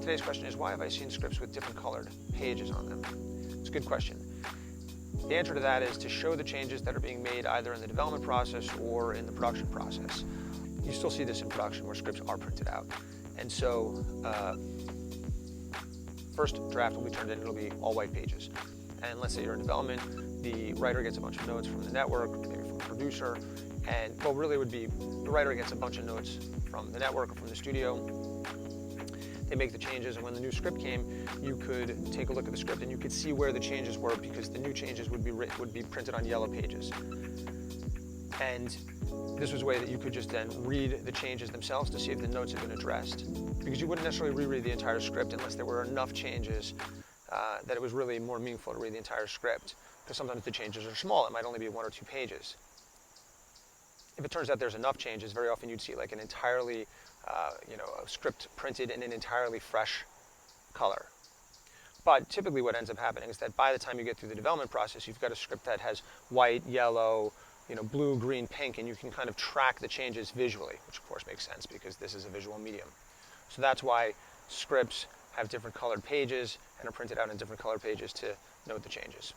today's question is, why have I seen scripts with different colored pages on them? It's a good question. The answer to that is to show the changes that are being made either in the development process or in the production process. You still see this in production where scripts are printed out. And so, first draft will be turned in, it'll be all white pages. And let's say you're in development, the writer gets a bunch of notes from the network, maybe from the producer, and well, really it would be the writer gets a bunch of notes from the network or from the studio. They make the changes, and when the new script came, you could take a look at the script and you could see where the changes were, because the new changes would be printed on yellow pages. And this was a way that you could just then read the changes themselves to see if the notes had been addressed, because you wouldn't necessarily reread the entire script unless there were enough changes that it was really more meaningful to read the entire script, because sometimes the changes are small. It might only be 1 or 2 pages. If it turns out there's enough changes, very often you'd see like an entirely, a script printed in an entirely fresh color. But typically what ends up happening is that by the time you get through the development process, you've got a script that has white, yellow, blue, green, pink, and you can kind of track the changes visually, which of course makes sense because this is a visual medium. So that's why scripts have different colored pages and are printed out in different colored pages to note the changes.